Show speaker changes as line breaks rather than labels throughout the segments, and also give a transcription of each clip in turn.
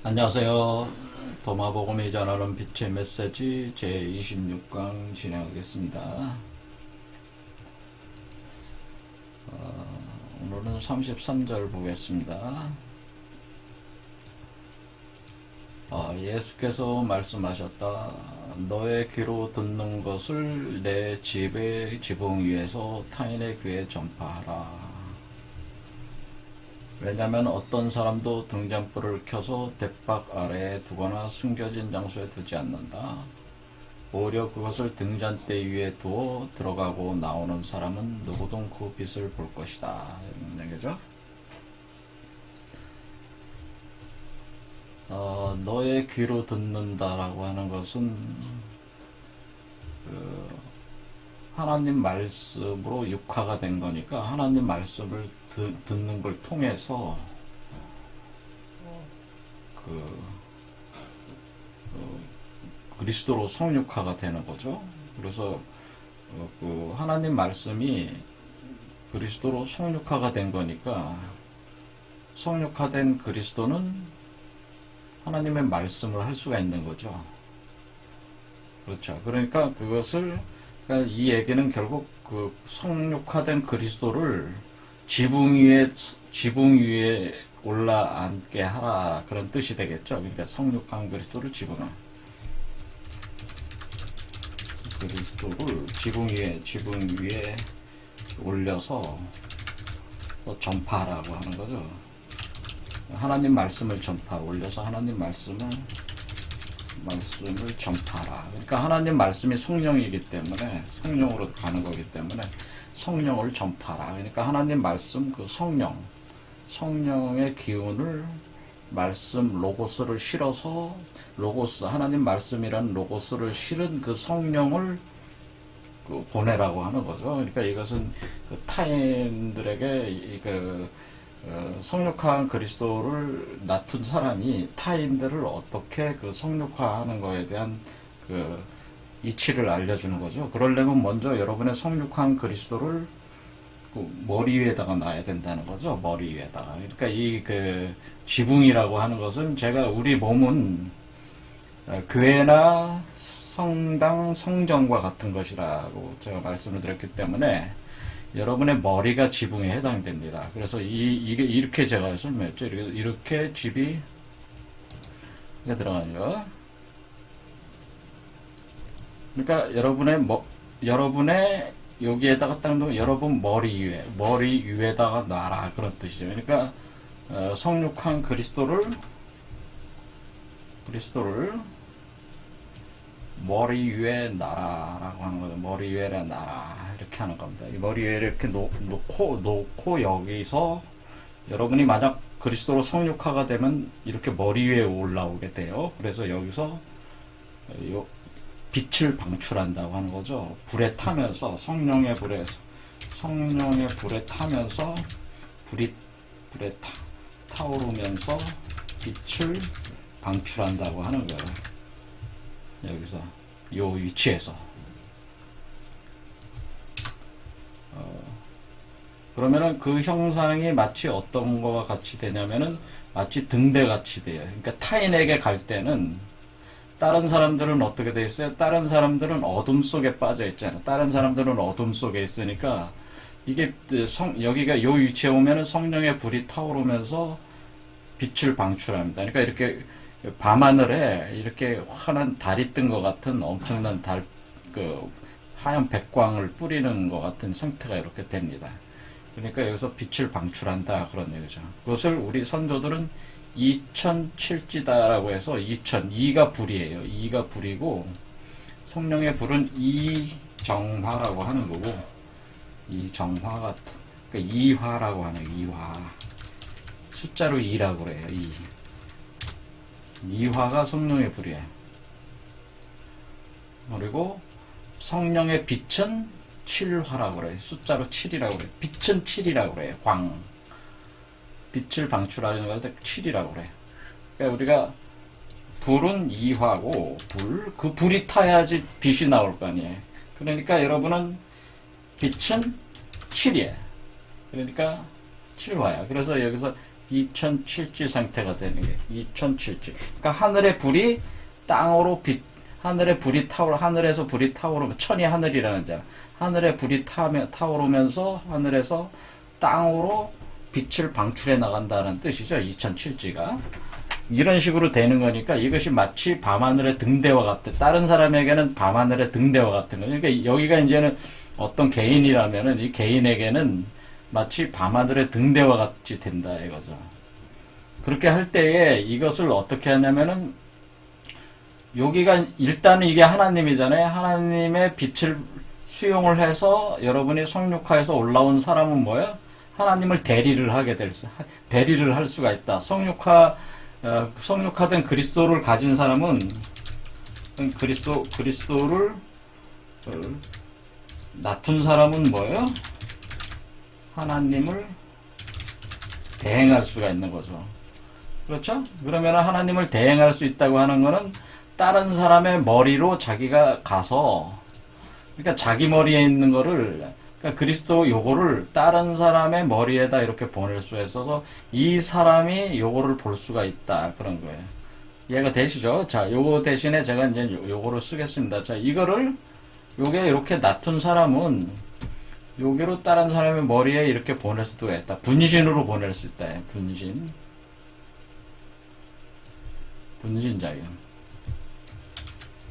안녕하세요. 도마복음이 전하는 빛의 메시지 제26강 진행하겠습니다. 오늘은 33절 보겠습니다. 예수께서 말씀하셨다. 너의 귀로 듣는 것을 내 집의 지붕 위에서 타인의 귀에 전파하라. 왜냐하면 어떤 사람도 등잔불을 켜서 돛박 아래에 두거나 숨겨진 장소에 두지 않는다. 오히려 그것을 등잔대 위에 두어 들어가고 나오는 사람은 누구든 그 빛을 볼 것이다. 이런 얘기죠. 너의 귀로 듣는다라고 하는 것은 하나님 말씀으로 육화가 된 거니까 하나님 말씀을 듣는 걸 통해서 그리스도로 성육화가 되는 거죠. 그래서 하나님 말씀이 그리스도로 성육화가 된 거니까 성육화된 그리스도는 하나님의 말씀을 할 수가 있는 거죠. 그렇죠. 그러니까 그러니까 이 얘기는 결국 그 성육화된 그리스도를 지붕 위에 올라앉게 하라, 그런 뜻이 되겠죠. 그러니까 성육한 그리스도를 지붕을 지붕 위에 올려서 전파라고 하는 거죠. 하나님 말씀을 올려서 하나님 말씀을 전파하라. 그러니까 하나님 말씀이 성령이기 때문에, 성령으로 가는 거기 때문에 성령을 전파하라. 그러니까 하나님 말씀, 그 성령의 기운을 말씀 로고스를 실어서, 하나님 말씀이라는 로고스를 실은 그 성령을 보내라고 하는 거죠. 그러니까 이것은 타인들에게 성육화한 그리스도를 낳은 사람이 타인들을 어떻게 성육화하는 거에 대한 이치를 알려주는 거죠. 그러려면 먼저 여러분의 성육한 그리스도를 머리 위에다가 놔야 된다는 거죠. 머리 위에다가. 그러니까 이 지붕이라고 하는 것은, 우리 몸은 교회나 성당, 성전과 같은 것이라고 제가 말씀을 드렸기 때문에 여러분의 머리가 지붕에 해당됩니다. 그래서 이게 이렇게 제가 설명했죠. 이렇게 집이 들어가죠. 그러니까 여러분의 여기에다가 딱 놓으면 여러분 머리 위에다가 놔라, 그런 뜻이죠. 그러니까 성육한 그리스도를 머리 위에 놔라라고 하는 거죠. 머리 위에 놔라, 이렇게 하는 겁니다. 이 머리 위에 이렇게 놓고 여기서 여러분이 만약 그리스도로 성육화가 되면 이렇게 머리 위에 올라오게 돼요. 그래서 여기서 빛을 방출한다고 하는 거죠. 불에 타면서, 성령의 불에 타면서 불에 타오르면서 빛을 방출한다고 하는 거예요. 여기서 요 위치에서 그러면은 그 형상이 마치 어떤 거와 같이 되냐면은 마치 등대 같이 돼요. 그러니까 타인에게 갈 때는, 다른 사람들은 어떻게 돼 있어요? 다른 사람들은 어둠 속에 빠져 있잖아요. 다른 사람들은 어둠 속에 있으니까 이게 여기가 요 위치에 오면은 성령의 불이 타오르면서 빛을 방출합니다. 그러니까 이렇게 밤하늘에 이렇게 환한 달이 뜬 것 같은 엄청난 하얀 백광을 뿌리는 것 같은 상태가 이렇게 됩니다. 그러니까 여기서 빛을 방출한다, 그런 얘기죠. 그것을 우리 선조들은 이천칠지다라고 해서, 2가 불이에요. 2가 불이고 성령의 불은 이정화라고 하는 거고, 이정화가 그러니까 이화라고 하는, 이화 숫자로 2라고 그래요. 2화가 성령의 불이에요. 그리고 성령의 빛은 7화라고 그래요. 숫자로 7이라고 그래요. 빛은 7이라고 그래요. 빛을 방출하는 것에 7이라고 그래요. 그러니까 우리가 불은 2화고, 그 불이 타야지 빛이 나올 거 아니에요. 그러니까 여러분은 빛은 7이에요. 그러니까 7화야. 그래서 여기서 2007지 상태가 되는 게 2007지. 그러니까 하늘의 불이 땅으로 하늘의 불이 하늘에서 불이 타오르면 천이 하늘이라는 잖아. 하늘의 불이 타오르면서 하늘에서 땅으로 빛을 방출해 나간다는 뜻이죠. 2007지가. 이런 식으로 되는 거니까 이것이 마치 밤하늘의 등대와 같아. 다른 사람에게는 밤하늘의 등대와 같은 거죠. 그러니까 여기가 이제는 어떤 개인이라면은 이 개인에게는 마치 밤하늘의 등대와 같이 된다 이거죠. 그렇게 할 때에 이것을 어떻게 하냐면은 여기가 일단은 이게 하나님이잖아요. 하나님의 빛을 수용을 해서 여러분이 성육화해서 올라온 사람은 뭐예요? 하나님을 대리를 할 수가 있다. 성육화된 그리스도를 가진 사람은 그리스도를 낳은 사람은 뭐예요? 하나님을 대행할 수가 있는 거죠. 그렇죠? 그러면 하나님을 대행할 수 있다고 하는 거는 다른 사람의 머리로 자기가 가서, 그러니까 자기 머리에 있는 거를, 그러니까 그리스도 요거를 다른 사람의 머리에다 이렇게 보낼 수 있어서 이 사람이 요거를 볼 수가 있다. 그런 거예요. 이해가 되시죠? 자, 요거 대신에 제가 이제 요거를 쓰겠습니다. 자, 요게 이렇게 놔둔 사람은 요기로 다른 사람의 머리에 이렇게 보낼 수도 있다. 분신으로 보낼 수 있다. 분신자예요.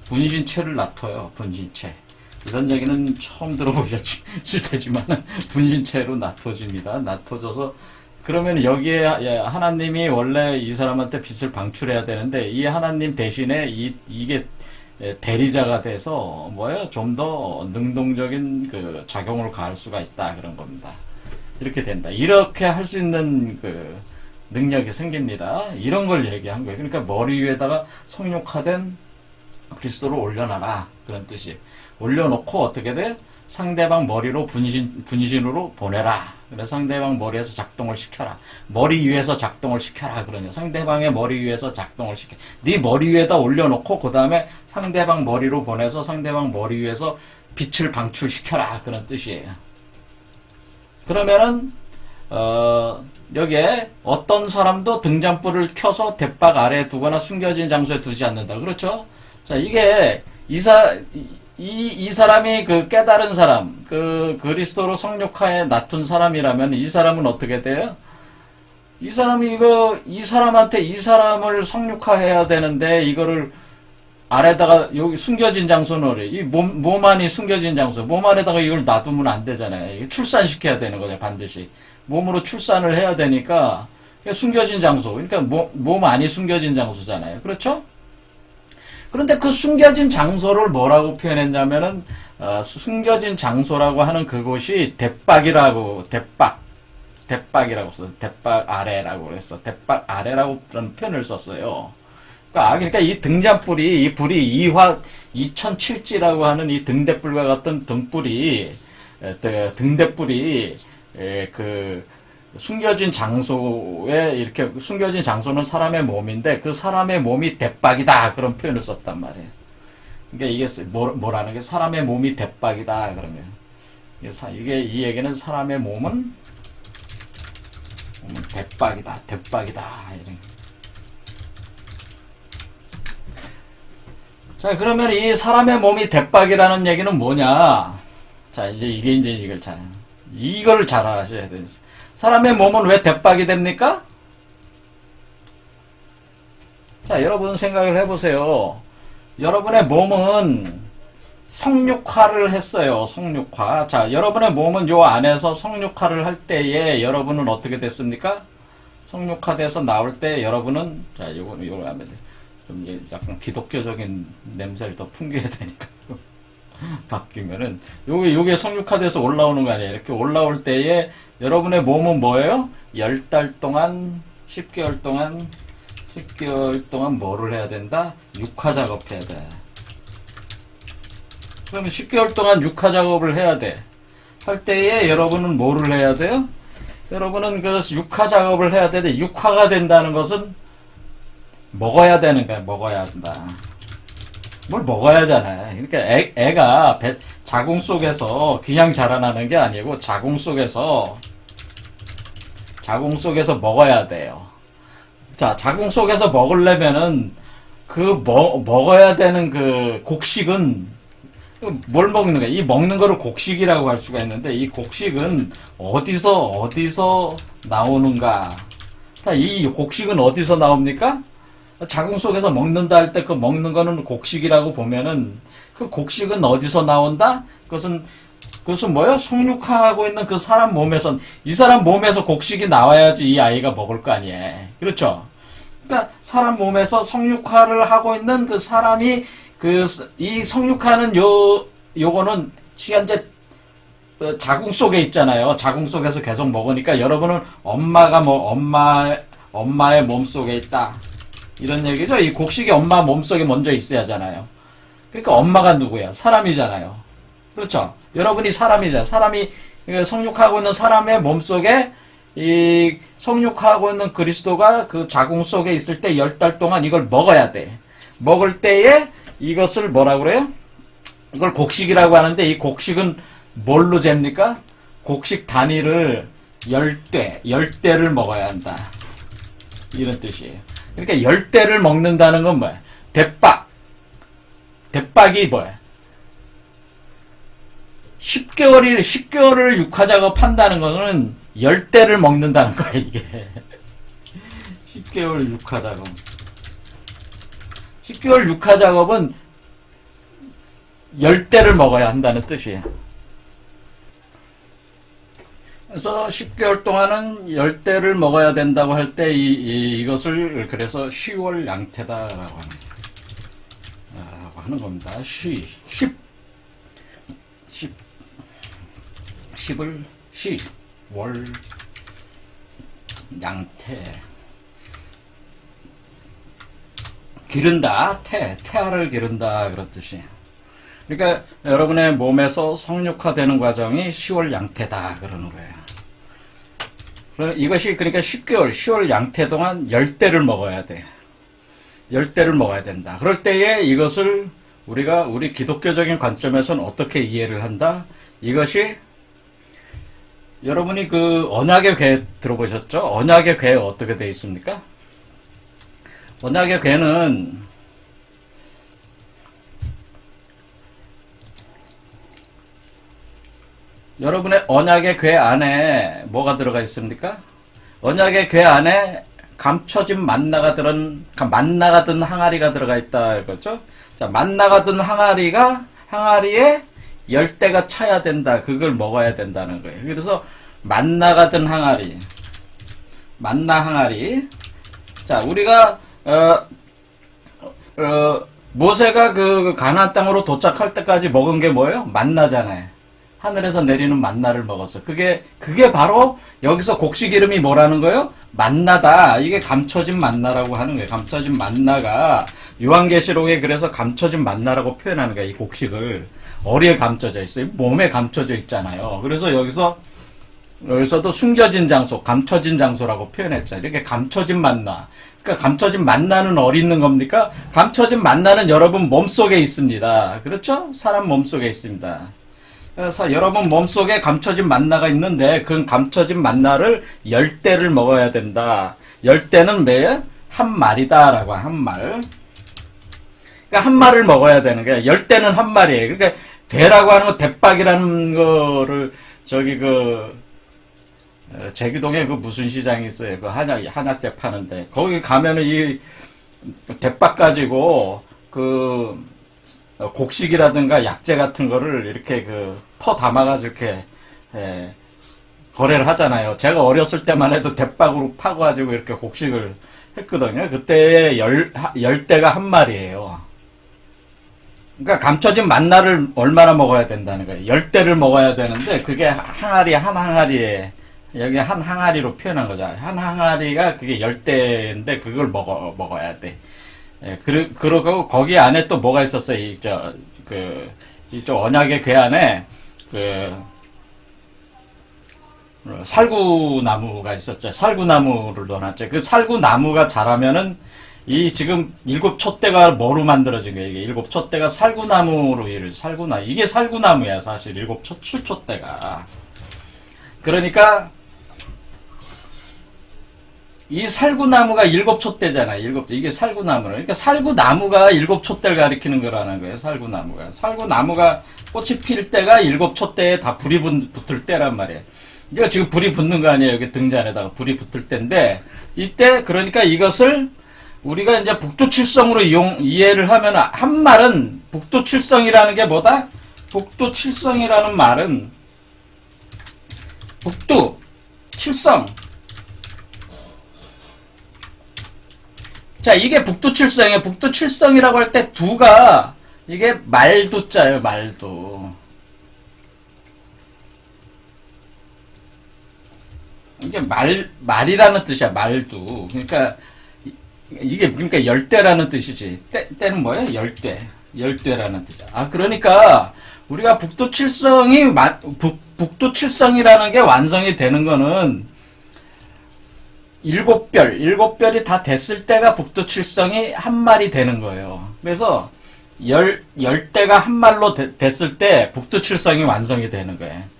분신체를 놔둬요. 분신체. 이런 얘기는 처음 들어보셨을 테지만 분신체로 놔둬집니다. 놔둬져서 그러면 여기에 하나님이 원래 이 사람한테 빛을 방출해야 되는데 이 하나님 대신에 이게 대리자가 돼서 뭐예요? 좀 더 능동적인 그 작용을 가할 수가 있다 그런 겁니다. 이렇게 된다. 이렇게 할 수 있는 그 능력이 생깁니다. 이런 걸 얘기한 거예요. 그러니까 머리 위에다가 성육화된 그리스도를 올려놔라 그런 뜻이. 올려놓고 어떻게 돼? 상대방 머리로 분신으로 보내라. 그래서 상대방 머리에서 작동을 시켜라. 머리 위에서 작동을 시켜라. 그러냐. 상대방의 머리 위에서 작동을 시켜. 네 머리 위에다 올려놓고 그 다음에 상대방 머리로 보내서 상대방 머리 위에서 빛을 방출시켜라. 그런 뜻이에요. 그러면은 여기에 어떤 사람도 등잔불을 켜서 대박 아래에 두거나 숨겨진 장소에 두지 않는다. 그렇죠? 자, 이게 이 사람이 그 깨달은 사람, 그 그리스도로 성육화에 놔둔 사람이라면 이 사람은 어떻게 돼요? 이 사람한테 이 사람을 성육화해야 되는데 이거를 아래다가 여기 숨겨진 장소는 이 몸 안이 숨겨진 장소, 몸 안에다가 이걸 놔두면 안 되잖아요. 출산시켜야 되는 거죠, 반드시. 몸으로 출산을 해야 되니까 숨겨진 장소, 그러니까 몸 안이 숨겨진 장소잖아요. 그렇죠? 그런데 그 숨겨진 장소를 뭐라고 표현했냐면은 숨겨진 장소라고 하는 그곳이 대박이라고 써요. 대박 아래라고 그랬어. 대박 아래라고 그런 표현을 썼어요. 그러니까 이 등잔불이 이 불이 2007지라고 하는 이 등대불과 같은 등불이 그 숨겨진 장소에 이렇게 숨겨진 장소는 사람의 몸인데 그 사람의 몸이 대박이다 그런 표현을 썼단 말이에요. 그러니까 이게 뭐라는 게 사람의 몸이 대박이다 그러면 이게 이 얘기는 사람의 몸은 대박이다 이런. 자, 그러면 이 사람의 몸이 대박이라는 얘기는 뭐냐? 자, 이걸 잘 아셔야 돼요. 사람의 몸은 왜 대박이 됩니까? 자, 여러분 생각을 해보세요. 여러분의 몸은 성육화를 했어요. 성육화. 자, 여러분의 몸은 요 안에서 성육화를 할 때에 여러분은 어떻게 됐습니까? 성육화돼서 나올 때 여러분은, 자, 요거 하면 돼. 좀 약간 기독교적인 냄새를 더 풍겨야 되니까. 바뀌면은, 요게 성육화돼서 올라오는 거 아니에요. 이렇게 올라올 때에 여러분의 몸은 뭐예요? 10달 동안, 10개월 동안 뭐를 해야 된다? 육화 작업해야 돼. 그러면 10개월 동안 육화 작업을 해야 돼. 할 때에 여러분은 뭐를 해야 돼요? 여러분은 그 육화 작업을 해야 되는데 육화가 된다는 것은 먹어야 되는 거야. 먹어야 한다. 뭘 먹어야 하잖아요. 그러니까 애가 자궁 속에서 그냥 자라나는 게 아니고 자궁 속에서 자궁 속에서 먹어야 돼요. 자, 자궁 속에서 먹으려면은 먹어야 되는 그 곡식은 뭘 먹는 거야? 이 먹는 거를 곡식이라고 할 수가 있는데 이 곡식은 어디서 나오는가? 이 곡식은 어디서 나옵니까? 자궁 속에서 먹는다 할 때 그 먹는 거는 곡식이라고 보면은 그 곡식은 어디서 나온다? 그것은 뭐요? 성육하고 있는 그 사람 몸에서 이 사람 몸에서 곡식이 나와야지 이 아이가 먹을 거 아니에요. 그렇죠? 그러니까 사람 몸에서 성육화를 하고 있는 그 사람이 이 성육하는 요거는 시간제 자궁 속에 있잖아요. 자궁 속에서 계속 먹으니까 여러분은 엄마의 몸 속에 있다. 이런 얘기죠. 이 곡식이 엄마 몸 속에 먼저 있어야 하잖아요. 그러니까 엄마가 누구야? 사람이잖아요. 그렇죠? 여러분이 사람이잖아요. 사람이 성육하고 있는 사람의 몸 속에 이 성육하고 있는 그리스도가 그 자궁 속에 있을 때 10달 동안 이걸 먹어야 돼. 먹을 때에 이것을 뭐라 그래요? 이걸 곡식이라고 하는데 이 곡식은 뭘로 잽니까? 곡식 단위를 10대를 먹어야 한다. 이런 뜻이에요. 그러니까 10대를 먹는다는 건 뭐야? 대박이 뭐야? 10개월을 육화작업 한다는 거는 10대를 먹는다는 거야, 이게. 10개월 육화작업. 10개월 육화작업은 10대를 먹어야 한다는 뜻이에요. 그래서 10개월 동안은 10대를 먹어야 된다고 할 때 이것을 그래서 10월 양태다라고 하는 겁니다. 10월 양태. 기른다. 태아를 기른다. 그런 뜻이에요. 그러니까 여러분의 몸에서 성육화되는 과정이 10월 양태다. 그러는 거예요. 이것이 그러니까 10월 양태 동안 10대를 먹어야 돼. 10대를 먹어야 된다. 그럴 때에 이것을 우리 기독교적인 관점에서는 어떻게 이해를 한다? 이것이 여러분이 그 언약의 궤 들어보셨죠? 언약의 궤 어떻게 되어 있습니까? 언약의 궤는 여러분의 언약의 궤 안에 뭐가 들어가 있습니까? 언약의 궤 안에 감춰진 만나가 든 항아리가 들어가 있다 이거죠. 자, 만나가 든 항아리에 10대가 차야 된다. 그걸 먹어야 된다는 거예요. 그래서 만나가 든 항아리. 자, 우리가 모세가 그 가나안 땅으로 도착할 때까지 먹은 게 뭐예요? 만나잖아요. 하늘에서 내리는 만나를 먹었어. 그게 바로 여기서 곡식 이름이 뭐라는 거예요? 만나다. 이게 감춰진 만나라고 하는 거예요. 감춰진 만나가 요한계시록에 그래서 감춰진 만나라고 표현하는 거예요. 이 곡식을 어디에 감춰져 있어요? 몸에 감춰져 있잖아요. 그래서 여기서도 숨겨진 장소, 감춰진 장소라고 표현했잖아요. 이렇게 감춰진 만나. 그러니까 감춰진 만나는 어디 있는 겁니까? 감춰진 만나는 여러분 몸속에 있습니다. 그렇죠? 사람 몸속에 있습니다. 그래서 여러분 몸속에 감춰진 만나가 있는데 그 감춰진 만나를 10대를 먹어야 된다. 10대는 뭐예요? 한 마리다라고 한 말. 그러니까 한 마리를 먹어야 되는 거예요. 10대는 한 마리예요. 그러니까 대라고 하는 거 대박이라는 거를 제주동에 그 무슨 시장이 있어요. 그 한약재 파는데 거기 가면은 이 대박 가지고 그 곡식이라든가 약재 같은 거를 이렇게 퍼 담아가지고 이렇게 거래를 하잖아요. 제가 어렸을 때만 해도 대박으로 파가지고 이렇게 곡식을 했거든요. 그때 10대가 한 마리예요. 그러니까 감춰진 만나를 얼마나 먹어야 된다는 거예요. 10대를 먹어야 되는데 그게 한 항아리에 여기 한 항아리로 표현한 거죠. 한 항아리가 그게 10대인데 그걸 먹어야 돼. 예, 그러고 거기 안에 또 뭐가 있었어요? 이쪽 언약의 궤 안에 살구나무가 있었죠. 살구나무를 넣어놨죠. 그 살구나무가 자라면은 지금 7촛대가 뭐로 만들어진 거예요? 이게 7촛대가 살구나무로 이게 살구나무야, 사실. 7촛대가. 그러니까 이 살구나무가 일곱 촛대잖아요. 일곱 대. 이게 살구나무는. 그러니까 살구나무가 일곱 촛대를 가리키는 거라는 거예요. 살구나무가. 살구나무가 꽃이 필 때가 일곱 촛대에 다 불이 붙을 때란 말이에요. 이거 지금 불이 붙는 거 아니에요. 여기 등잔에다가 불이 붙을 때인데, 이때, 그러니까 이것을 우리가 이제 북두칠성으로 이해를 하면, 한 말은, 북두칠성이라는 게 뭐다? 북두칠성이라는 말은, 북두, 칠성. 자, 이게 북두칠성이에요. 북두칠성이라고 할 때 두가, 이게 말두자예요, 말두. 이게 말이라는 뜻이야, 말두. 그러니까, 이게, 그러니까 열대라는 뜻이지. 때는 뭐예요? 열대. 열대라는 뜻이야. 아, 그러니까, 우리가 북두칠성이라는 게 완성이 되는 거는, 일곱 별이 다 됐을 때가 북두칠성이 한 말이 되는 거예요. 그래서, 열대가 한 말로 됐을 때, 북두칠성이 완성이 되는 거예요.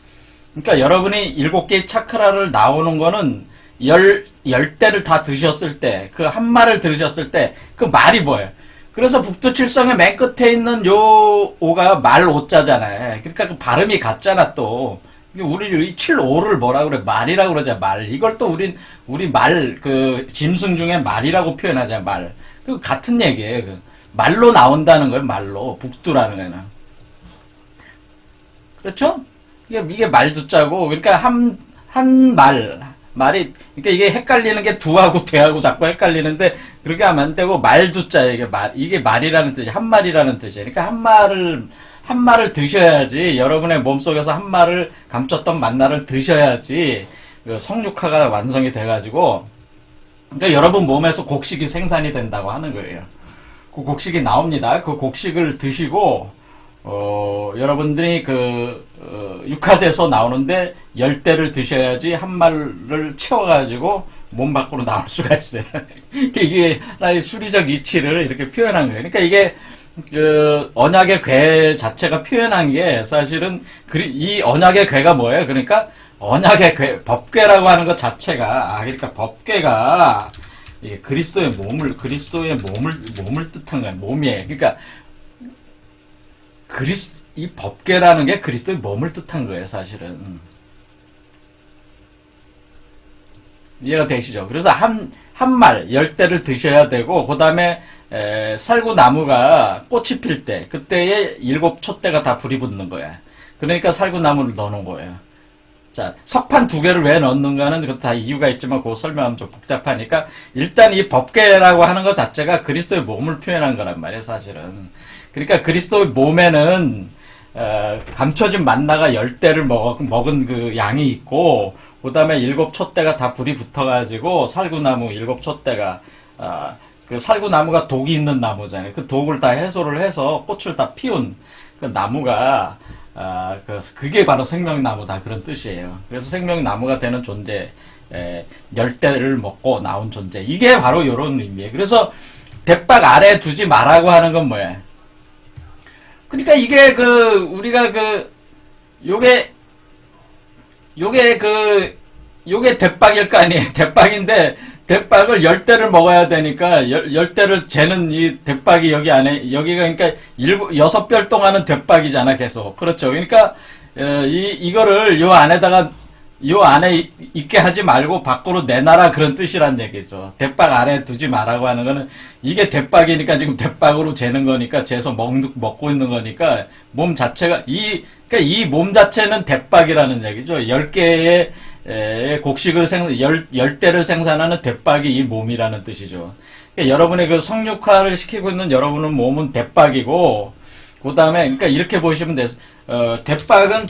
그러니까 여러분이 일곱 개의 차크라를 나오는 거는 열대를 다 드셨을 때, 그 한 말을 들으셨을 때, 그 말이 뭐예요? 그래서 북두칠성의 맨 끝에 있는 요 오가 말 오자잖아요. 그러니까 그 발음이 같잖아, 또. 우리 이 7오를 뭐라 그래? 말이라고 그러자, 말. 이걸 또 우리 말, 짐승 중에 말이라고 표현하자, 말. 그 같은 얘기예요. 말로 나온다는 거예요, 말로. 북두라는 애는. 그렇죠? 이게 말두자고, 그러니까 말이, 그러니까 이게 헷갈리는 게 두하고 대하고 자꾸 헷갈리는데, 그렇게 하면 안 되고, 말두자, 이게 말이라는 뜻이, 한 말이라는 뜻이에요. 그러니까 한 말을 드셔야지, 여러분의 몸속에서 한 말을 감췄던 만나를 드셔야지, 성육화가 완성이 돼가지고, 그러니까 여러분 몸에서 곡식이 생산이 된다고 하는 거예요. 그 곡식이 나옵니다. 그 곡식을 드시고, 여러분들이 육화돼서 나오는데, 열대를 드셔야지 한 말을 채워가지고, 몸 밖으로 나올 수가 있어요. 이게 하나의 수리적 이치를 이렇게 표현한 거예요. 그러니까 이게, 언약의 궤 자체가 표현한 게, 사실은, 이 언약의 궤가 뭐예요? 그러니까, 언약의 궤, 법궤라고 하는 것 자체가, 그러니까 법궤가, 그리스도의 몸을 뜻한 거예요. 몸이에요. 그러니까, 이 법궤라는 게 그리스도의 몸을 뜻한 거예요, 사실은. 이해가 되시죠? 그래서 한 말, 열대를 드셔야 되고, 그 다음에, 살구나무가 꽃이 필 때, 그때에 일곱 촛대가 다 불이 붙는 거야. 그러니까 살구나무를 넣어놓은 거예요. 자, 석판 두 개를 왜 넣는가는 그것도 다 이유가 있지만, 그거 설명하면 좀 복잡하니까, 일단 이 법궤라고 하는 것 자체가 그리스도의 몸을 표현한 거란 말이에요, 사실은. 그러니까 그리스도의 몸에는 감춰진 만나가 열대를 먹은 그 양이 있고, 그 다음에 일곱 촛대가 다 불이 붙어가지고 살구나무 일곱 촛대가 그 살구나무가 독이 있는 나무잖아요. 그 독을 다 해소를 해서 꽃을 다 피운 그 나무가 그게 바로 생명나무다, 그런 뜻이에요. 그래서 생명나무가 되는 존재, 열대를 먹고 나온 존재, 이게 바로 이런 의미예요. 그래서 대박 아래 두지 말라고 하는 건 뭐예요? 그러니까 이게 우리가 요게 대박일 거 아니에요. 대박인데, 대박을 열대를 먹어야 되니까, 열대를 재는 이 대박이 여기 안에, 여기가 그러니까 6별 동안은 대박이잖아, 계속. 그렇죠. 그러니까, 이거를 요 안에 있게 하지 말고 밖으로 내놔라, 그런 뜻이란 얘기죠. 대박 안에 두지 말라고 하는 거는, 이게 대박이니까 지금 대박으로 재는 거니까, 재서 먹고 있는 거니까, 몸 자체가, 그러니까 이 몸 자체는 대박이라는 얘기죠. 10개의 곡식을 열대를 생산하는 대박이 이 몸이라는 뜻이죠. 그러니까 여러분의 그 성육화를 시키고 있는 여러분의 몸은 대박이고, 그 다음에, 그러니까 이렇게 보시면 돼요. 대박은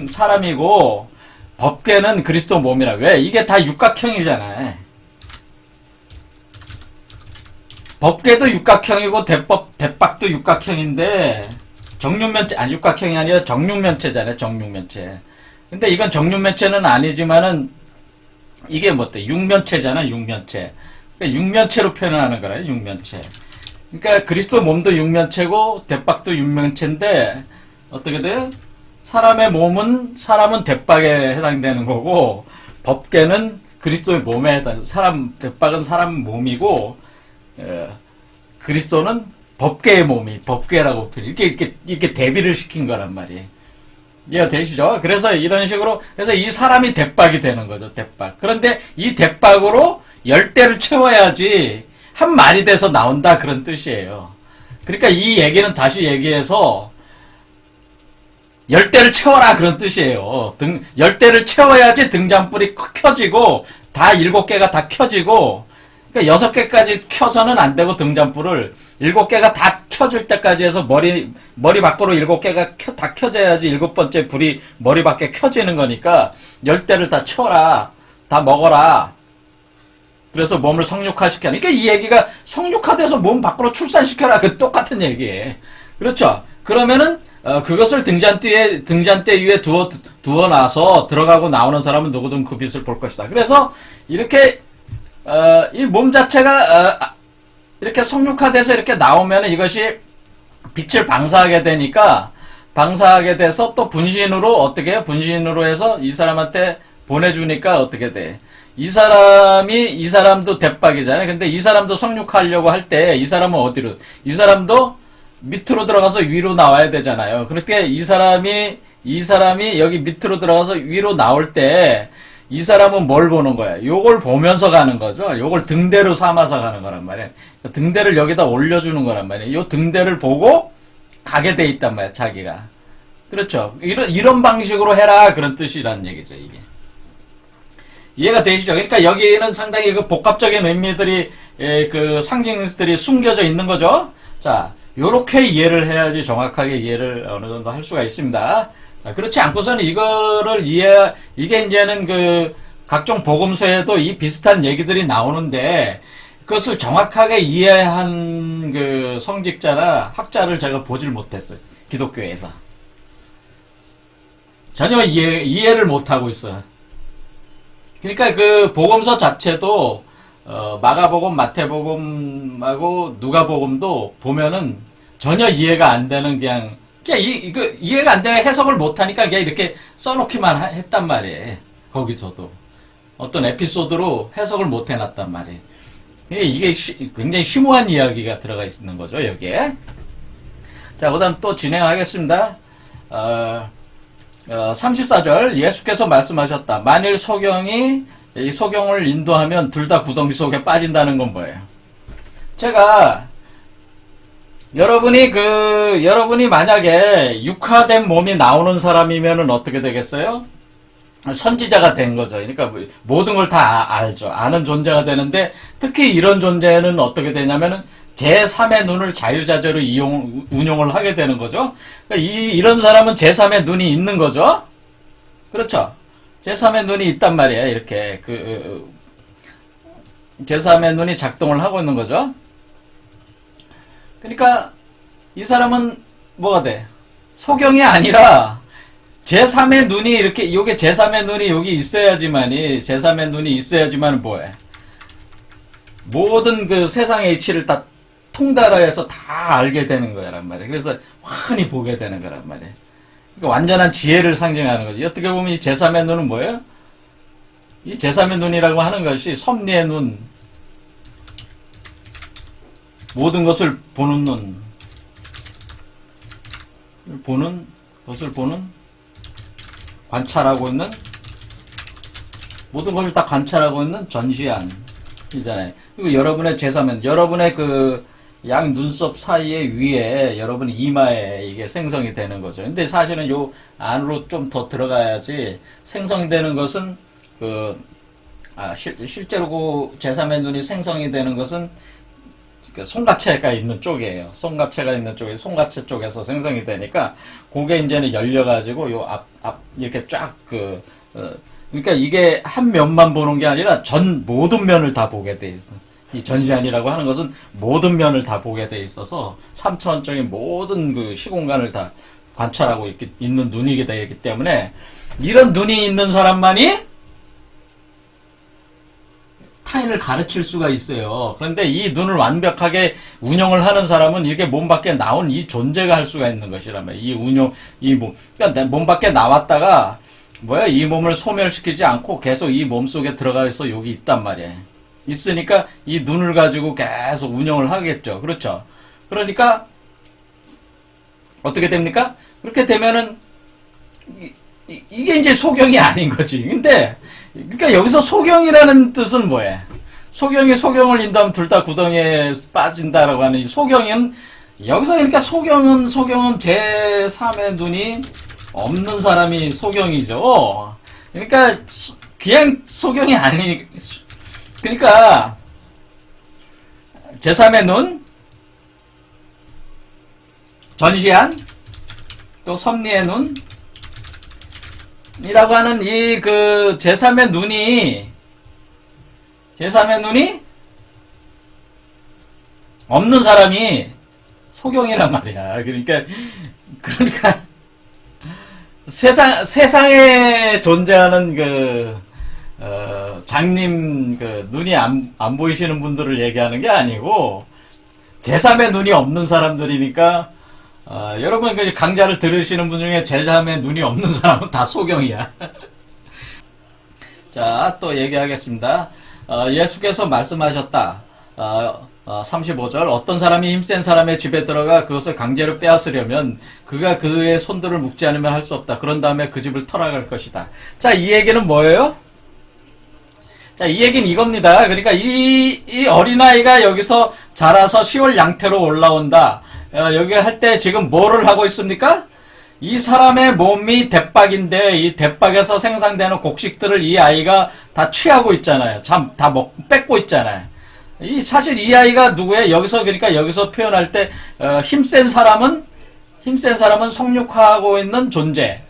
사람이고, 법궤는 그리스도 몸이라. 왜? 이게 다 육각형이잖아요. 법궤도 육각형이고, 대박도 육각형인데, 육각형이 아니라 정육면체잖아요, 정육면체. 근데 이건 정육면체는 아니지만은, 이게 육면체잖아, 육면체. 그러니까 육면체로 표현하는 거라요, 육면체. 그러니까 그리스도 몸도 육면체고, 대박도 육면체인데, 어떻게 돼요? 사람은 대박에 해당되는 거고, 법궤는 그리스도의 몸에 사람 대박은 사람 몸이고 그리스도는 법궤의 몸이 법궤라고 이렇게 대비를 시킨 거란 말이에요. 이해가 되시죠? 그래서 이런 식으로 그래서 이 사람이 대박이 되는 거죠. 대박. 그런데 이 대박으로 10대를 채워야지 한 말이 돼서 나온다 그런 뜻이에요. 그러니까 이 얘기는 다시 얘기해서 10대를 채워라 그런 뜻이에요. 10대를 채워야지 등잔불이 켜지고 다 7개가 다 켜지고 그러니까 6개까지 켜서는 안 되고 등잔불을 7개가 다 켜질 때까지 해서 머리 밖으로 7개가 다 켜져야지 7번째 불이 머리 밖에 켜지는 거니까 10대를 다 채워라. 다 먹어라. 그래서 몸을 성육화시켜. 그러니까 이 얘기가 성육화돼서 몸 밖으로 출산시켜라. 그 똑같은 얘기예요. 그렇죠? 그러면은 그것을 등잔대 위에 두어놔서 들어가고 나오는 사람은 누구든 그 빛을 볼 것이다. 그래서 이렇게 이 몸 자체가 이렇게 성육화돼서 이렇게 나오면 이것이 빛을 방사하게 되니까 방사하게 돼서 또 분신으로 어떻게 해요? 분신으로 해서 이 사람한테 보내주니까 어떻게 돼? 이 사람도 대박이잖아요. 근데 이 사람도 성육하려고 할 때 이 사람은 어디로? 이 사람도 밑으로 들어가서 위로 나와야 되잖아요. 그렇게 이 사람이 여기 밑으로 들어가서 위로 나올 때 이 사람은 뭘 보는 거야? 요걸 보면서 가는 거죠. 요걸 등대로 삼아서 가는 거란 말이에요. 등대를 여기다 올려주는 거란 말이에요. 요 등대를 보고 가게 돼 있단 말이에요. 자기가. 그렇죠. 이런 방식으로 해라. 그런 뜻이란 얘기죠. 이게. 이해가 되시죠? 그러니까 여기는 상당히 그 복합적인 의미들이 그 상징들이 숨겨져 있는 거죠. 자, 요렇게 이해를 해야지 정확하게 이해를 어느 정도 할 수가 있습니다. 자, 그렇지 않고서는 이게 이제는 그 각종 복음서에도 이 비슷한 얘기들이 나오는데 그것을 정확하게 이해한 그 성직자나 학자를 제가 보질 못했어요. 기독교에서. 전혀 이해를 못하고 있어요. 그러니까 그 복음서 자체도 마가복음, 마태복음하고 누가복음도 보면은 전혀 이해가 안 되는 그냥 이해가 안 되는 해석을 못 하니까 그냥 이렇게 써놓기만 했단 말이에요. 거기서도 어떤 에피소드로 해석을 못 해놨단 말이에요. 이게 굉장히 심오한 이야기가 들어가 있는 거죠, 여기에. 자, 그다음 또 진행하겠습니다. 34절 예수께서 말씀하셨다. 만일 소경이 이 소경을 인도하면 둘 다 구덩이 속에 빠진다는 건 뭐예요? 제가 여러분이 만약에 육화된 몸이 나오는 사람이면은 어떻게 되겠어요? 선지자가 된 거죠. 그러니까 모든 걸 다 알죠. 아는 존재가 되는데 특히 이런 존재는 어떻게 되냐면은 제3의 눈을 자유자재로 운용을 하게 되는 거죠. 그러니까 이런 사람은 제3의 눈이 있는 거죠. 그렇죠. 제3의 눈이 있단 말이에요. 이렇게 제3의 눈이 작동을 하고 있는 거죠. 그러니까 이 사람은 뭐가 돼? 소경이 아니라 제3의 눈이 이렇게 요게 제3의 눈이 여기 있어야지만이 제3의 눈이 있어야지만 뭐해? 모든 그 세상의 이치를 다 통달해서 다 알게 되는 거란 말이에요. 그래서 환히 보게 되는 거란 말이에요. 그러니까 완전한 지혜를 상징하는 거지. 어떻게 보면 이 제3의 눈은 뭐예요? 이 제3의 눈이라고 하는 것이 섭리의 눈, 모든 것을 보는 눈, 것을 보는, 관찰하고 있는, 모든 것을 다 관찰하고 있는 전시안이잖아요. 그리고 여러분의 제3의, 여러분의 그 양 눈썹 사이에 위에 여러분 이마에 이게 생성이 되는 거죠. 근데 사실은 요 안으로 좀 더 들어가야지 생성이 되는 것은 실제로 그 제3의 눈이 생성이 되는 것은 송가체가 있는 쪽이에요. 송가체가 있는 쪽에 송가체 쪽에서 생성이 되니까 그게 이제는 열려가지고 요 앞 이렇게 쫙 그러니까 이게 한 면만 보는 게 아니라 모든 면을 다 보게 돼 있어. 이 전시안이라고 하는 것은 모든 면을 다 보게 돼 있어서 3차원적인 모든 그 시공간을 다 관찰하고 있는 눈이 되기 때문에 이런 눈이 있는 사람만이 타인을 가르칠 수가 있어요. 그런데 이 눈을 완벽하게 운영을 하는 사람은 이게 몸 밖에 나온 이 존재가 할 수가 있는 것이라면 그러니까 몸 밖에 나왔다가 뭐야, 이 몸을 소멸시키지 않고 계속 이 몸 속에 들어가서 여기 있단 말이에요. 있으니까 이 눈을 가지고 계속 운영을 하겠죠. 그렇죠. 그러니까 어떻게 됩니까? 그렇게 되면은 이게 이제 소경이 아닌 거지. 근데 그러니까 여기서 소경이라는 뜻은 뭐예요? 소경이 소경을 인도하면 둘 다 구덩이에 빠진다라고 하는 이 소경은, 여기서 그러니까 소경은 제3의 눈이 없는 사람이 소경이죠. 그러니까 그냥 소경이 아니, 그러니까 제3의 눈, 전시한, 또 섭리의 눈이라고 하는 이 그 제3의 눈이 없는 사람이 소경이란 말이야. 그러니까 세상에 존재하는 장님 눈이 안 보이시는 분들을 얘기하는 게 아니고 제3의 눈이 없는 사람들이니까, 여러분 강좌를 들으시는 분 중에 제3의 눈이 없는 사람은 다 소경이야. 자, 또 얘기하겠습니다. 예수께서 말씀하셨다. 35절, 어떤 사람이 힘센 사람의 집에 들어가 그것을 강제로 빼앗으려면 그가 그의 손들을 묶지 않으면 할 수 없다. 그런 다음에 그 집을 털어갈 것이다. 자, 이 얘기는 뭐예요? 자, 이 얘기는 이겁니다. 그러니까 이 어린아이가 여기서 자라서 시월 양태로 올라온다. 여기 할 때 지금 뭐를 하고 있습니까? 이 사람의 몸이 대박인데 이 대박에서 생산되는 곡식들을 이 아이가 다 취하고 있잖아요. 다 뺏고 있잖아요. 사실 이 아이가 누구예요? 그러니까 여기서 표현할 때, 힘센 사람은 성육하고 있는 존재.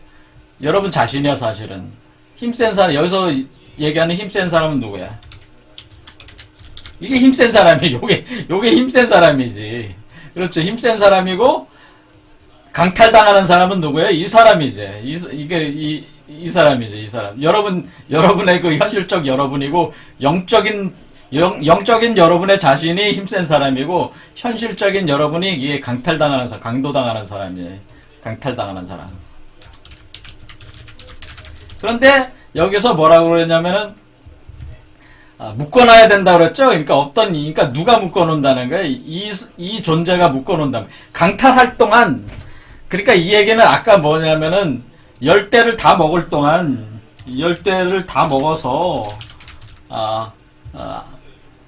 여러분 자신이야, 사실은. 힘센 사람, 여기서 얘기하는 힘센 사람은 누구야? 이게 힘센 사람이, 요게 힘센 사람이지. 그렇죠. 힘센 사람이고, 강탈당하는 사람은 누구예요? 이 사람이지. 이 사람이지, 이 사람. 여러분의 그 현실적 여러분이고, 영적인 여러분의 자신이 힘센 사람이고, 현실적인 여러분이 이게 강탈당하는 사람, 강도당하는 사람이에요. 강탈당하는 사람. 그런데, 여기서 뭐라고 그러냐면은, 묶어놔야 된다 그랬죠? 그러니까 누가 묶어놓는다는 거예요? 이 존재가 묶어놓는다. 강탈할 동안, 그러니까 이 얘기는 아까 뭐냐면은, 열대를 다 먹을 동안, 열대를 다 먹어서,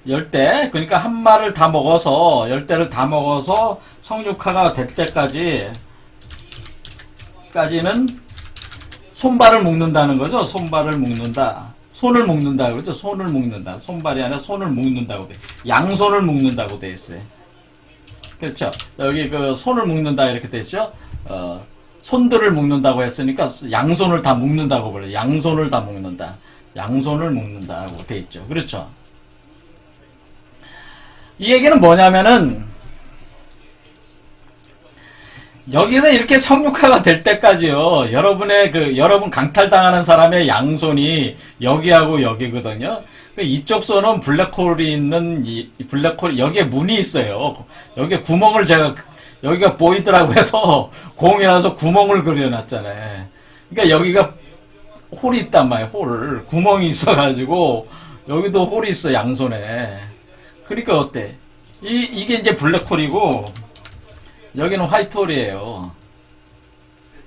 그러니까 한 마를 다 먹어서, 열대를 다 먹어서 성육화가 될 까지는 손발을 묶는다는 거죠. 손발을 묶는다. 손을 묶는다 그러죠. 손을 묶는다. 손발이 아니라 손을 묶는다고 돼. 양손을 묶는다고 돼 있어요. 그렇죠. 여기 손을 묶는다 이렇게 돼 있죠. 손들을 묶는다고 했으니까 양손을 다 묶는다고 그래요. 양손을 다 묶는다. 양손을 묶는다고 돼 있죠. 그렇죠. 이 얘기는 뭐냐면은, 여기서 이렇게 성육화가 될 때까지요, 여러분 강탈당하는 사람의 양손이 여기하고 여기거든요. 이쪽 손은 블랙홀이 있는, 여기에 문이 있어요. 여기에 구멍을 여기가 보이더라고 해서, 공이라서 구멍을 그려놨잖아요. 그러니까 여기가 홀이 있단 말이에요, 구멍이 있어가지고, 여기도 홀이 있어, 양손에. 그러니까 어때? 이게 이제 블랙홀이고, 여기는 화이트홀이에요.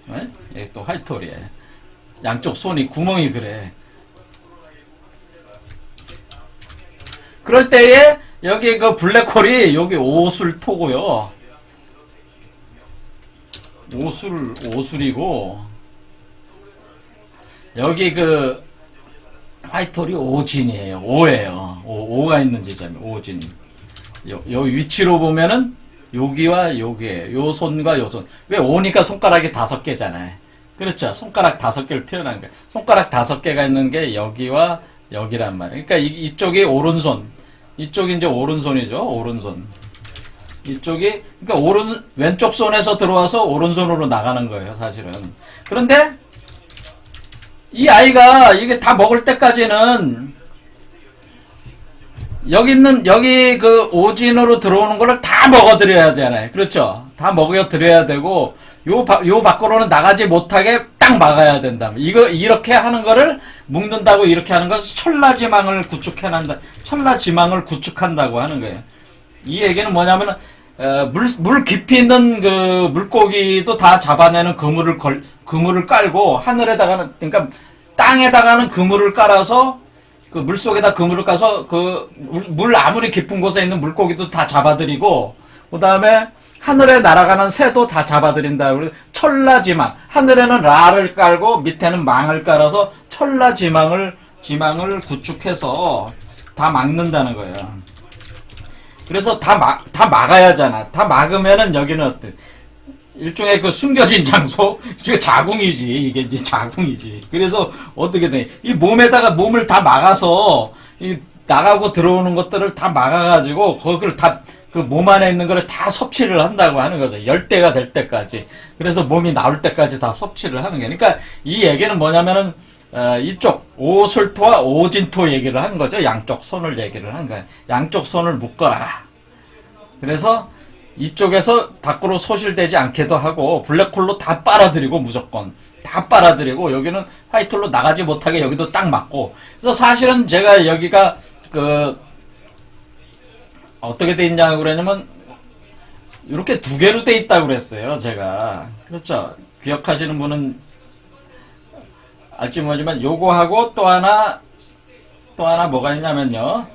네? 여기 또 화이트홀이에요. 양쪽 손이 구멍이 그래. 그럴 때에 여기 블랙홀이 여기 오술토고요. 오술이고 여기 화이트홀이 오진이에요. 오예요. 오가 있는 지점이 오진. 요 위치로 보면은 여기와 여기에 요 손과 요 손. 왜 오니까 손가락이 5개잖아요. 그렇죠. 손가락 5개를 표현한 거예요. 손가락 5개가 있는 게 여기와 여기란 말이에요. 그러니까 이쪽이 오른손. 이쪽이 이제 오른손이죠. 오른손. 이쪽이 그러니까 왼쪽 손에서 들어와서 오른손으로 나가는 거예요, 사실은. 그런데 이 아이가 이게 다 먹을 때까지는 여기 오진으로 들어오는 거를 다 먹어드려야 되잖아요. 그렇죠? 다 먹여드려야 되고, 요 밖으로는 나가지 못하게 딱 딱 막아야 된다. 이거 이렇게 하는 거를 묶는다고 이렇게 하는 것은 천라지망을 구축해낸다. 천라지망을 구축한다고 하는 거예요. 이 얘기는 뭐냐면 물 깊이 있는 그 물고기도 다 잡아내는 그물을 깔고 하늘에다가는 그러니까 땅에다가는 그물을 깔아서 그 물속에다 그물을 까서 그 물 아무리 깊은 곳에 있는 물고기도 다 잡아들이고 그다음에 하늘에 날아가는 새도 다 잡아들인다. 그리고 천라지망 하늘에는 라를 깔고 밑에는 망을 깔아서 천라지망을 구축해서 다 막는다는 거예요. 그래서 다 막아야잖아. 다 막으면은 여기는 어때? 일종의 그 숨겨진 장소, 일종의 자궁이지. 이게 이제 자궁이지. 그래서 어떻게 돼? 이 몸을 다 막아서, 이 나가고 들어오는 것들을 다 막아가지고, 거기를 다, 그 몸 안에 있는 거를 다 섭취를 한다고 하는 거죠. 열대가 될 때까지. 그래서 몸이 나올 때까지 다 섭취를 하는 거예요. 그러니까 이 얘기는 뭐냐면은, 이쪽, 오술토와 오진토 얘기를 한 거죠. 양쪽 손을 얘기를 한 거예요. 양쪽 손을 묶어라. 그래서, 이쪽에서 밖으로 소실되지 않게도 하고 블랙홀로 다 빨아들이고 무조건 다 빨아들이고 여기는 화이트홀로 나가지 못하게 여기도 딱 막고 그래서 사실은 제가 여기가 그 어떻게 돼 있냐고 그러냐면 이렇게 두 개로 돼 있다고 그랬어요. 제가 그렇죠. 기억하시는 분은 알지 모르지만 요거하고 또 하나 뭐가 있냐면요.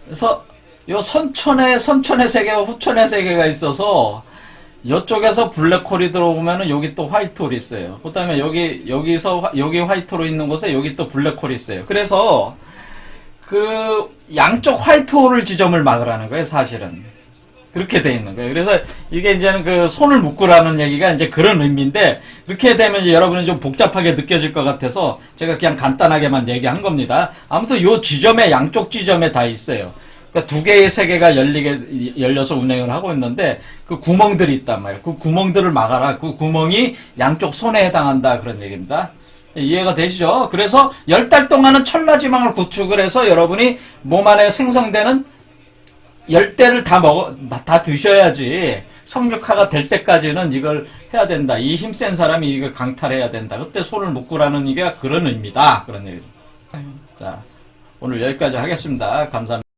그래서 요 선천의 세계와 후천의 세계가 있어서 이쪽에서 블랙홀이 들어오면은 여기 또 화이트홀이 있어요. 그다음에 여기 화이트홀로 있는 곳에 여기 또 블랙홀이 있어요. 그래서 그 양쪽 화이트홀을 지점을 막으라는 거예요, 사실은. 그렇게 돼 있는 거예요. 그래서 이게 이제는 그 손을 묶으라는 얘기가 이제 그런 의미인데 그렇게 되면 이제 여러분이 좀 복잡하게 느껴질 것 같아서 제가 그냥 간단하게만 얘기한 겁니다. 아무튼 요 지점에 양쪽 지점에 다 있어요. 그러니까 두 개의 세계가 열려서 운행을 하고 있는데 그 구멍들이 있단 말이에요. 그 구멍들을 막아라. 그 구멍이 양쪽 손에 해당한다 그런 얘기입니다. 이해가 되시죠? 그래서 10달 동안은 천라지망을 구축을 해서 여러분이 몸 안에 생성되는 열대를 다 드셔야지 성육화가 될 때까지는 이걸 해야 된다. 이 힘센 사람이 이걸 강탈해야 된다. 그때 손을 묶으라는 이게 그런 의미다. 그런 얘기죠. 자, 오늘 여기까지 하겠습니다. 감사합니다.